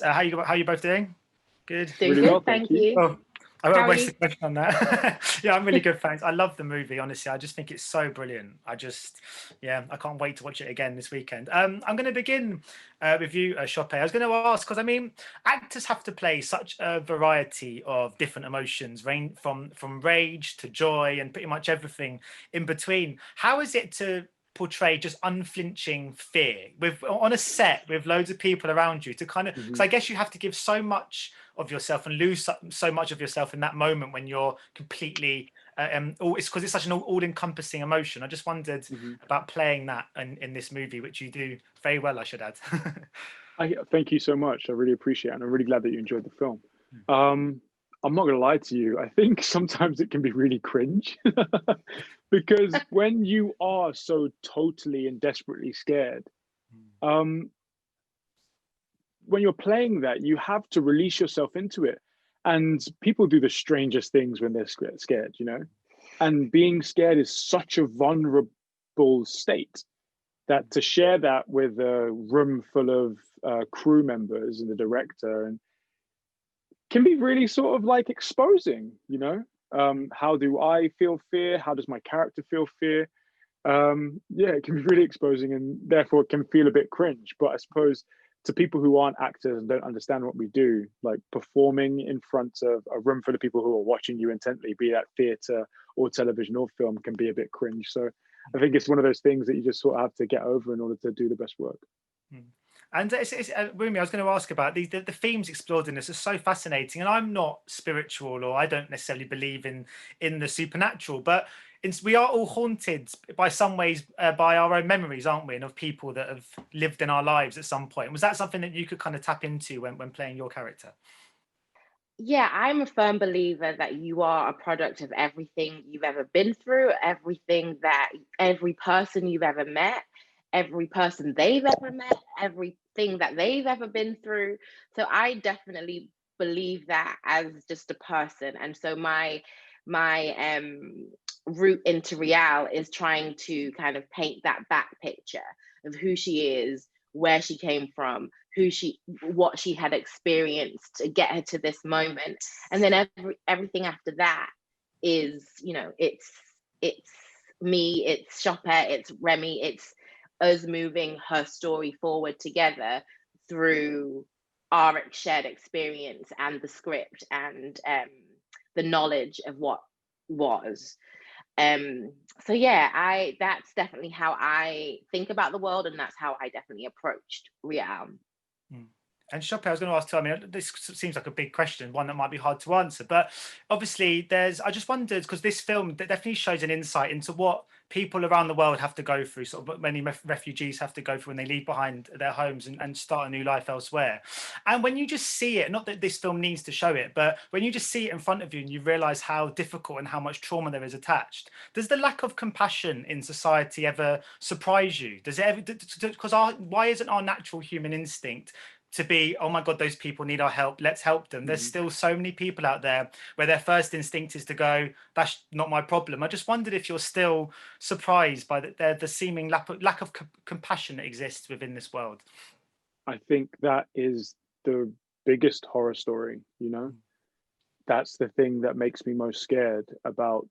How you both doing? Good. Doing really good, thank you. Oh, I won't waste the question on that. Yeah, I'm really good, thanks. I love the movie, honestly. I just think it's so brilliant. I can't wait to watch it again this weekend. I'm going to begin with you, Ṣọpẹ. I was going to ask, because I mean, actors have to play such a variety of different emotions, from rage to joy and pretty much everything in between. How is it to portray just unflinching fear on a set with loads of people around you, to kind of, because I guess you have to give so much of yourself and lose so much of yourself in that moment when you're completely it's because it's such an all-encompassing emotion. I just wondered about playing that in this movie, which you do very well, I should add. Thank you so much. I really appreciate it, and I'm really glad that you enjoyed the film. I'm not going to lie to you. I think sometimes it can be really cringe because when you are so totally and desperately scared, when you're playing that, you have to release yourself into it. And people do the strangest things when they're scared, you know? And being scared is such a vulnerable state that to share that with a room full of crew members and the director and can be really sort of like exposing, you know? How do I feel fear? How does my character feel fear? Yeah, it can be really exposing and therefore it can feel a bit cringe. But I suppose to people who aren't actors and don't understand what we do, like performing in front of a room full of people who are watching you intently, be that theatre or television or film, can be a bit cringe. So I think it's one of those things that you just sort of have to get over in order to do the best work. And Wunmi, I was going to ask about the themes explored in this are so fascinating. And I'm not spiritual, or I don't necessarily believe in the supernatural, but we are all haunted by some ways by our own memories, aren't we? And of people that have lived in our lives at some point. Was that something that you could kind of tap into when playing your character? Yeah, I'm a firm believer that you are a product of everything you've ever been through, everything that every person you've ever met, every person they've ever met, everything that they've ever been through. So I definitely believe that as just a person. And so my route into Rial is trying to kind of paint that back picture of who she is, where she came from, what she had experienced to get her to this moment. And then everything after that is, you know, it's me, it's Ṣọpẹ, it's Remy, it's us moving her story forward together through our shared experience and the script and the knowledge of what was. So yeah, that's definitely how I think about the world, and that's how I definitely approached Rial. And Ṣọpẹ, I was going to ask too, I mean, this seems like a big question, one that might be hard to answer, but obviously I just wondered, because this film definitely shows an insight into what people around the world have to go through, sort of what many refugees have to go through when they leave behind their homes and start a new life elsewhere. And when you just see it, not that this film needs to show it, but when you just see it in front of you and you realize how difficult and how much trauma there is attached, does the lack of compassion in society ever surprise you? Does it ever, because why isn't our natural human instinct to be, oh my God, those people need our help, let's help them? There's still so many people out there where their first instinct is to go, that's not my problem. I just wondered if you're still surprised by the seeming lack of compassion that exists within this world. I think that is the biggest horror story, you know? That's the thing that makes me most scared about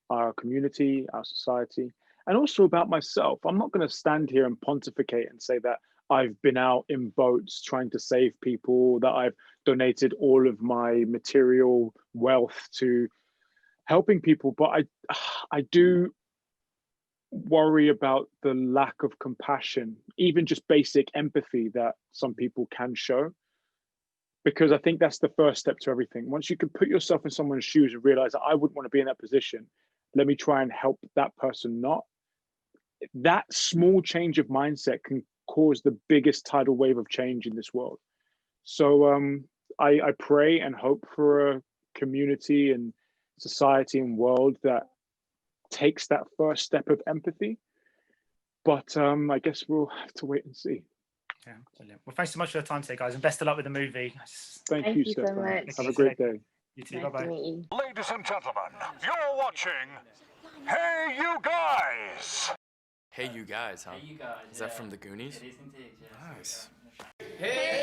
our community, our society, and also about myself. I'm not going to stand here and pontificate and say that I've been out in boats trying to save people, that I've donated all of my material wealth to helping people. But I do worry about the lack of compassion, even just basic empathy that some people can show. Because I think that's the first step to everything. Once you can put yourself in someone's shoes and realize that I wouldn't want to be in that position, let me try and help that person not. That small change of mindset can cause the biggest tidal wave of change in this world. So I pray and hope for a community and society and world that takes that first step of empathy. But I guess we'll have to wait and see. Yeah, brilliant. Well, thanks so much for your time today, guys, and best of luck with the movie. Thank you, Stefan. So much. Have a great day. You too. Nice bye-bye. Ladies and gentlemen, you're watching Hey You Guys. Hey You Guys, huh? Hey You Guys. Is that from the Goonies? It is indeed, yeah. Nice. Hey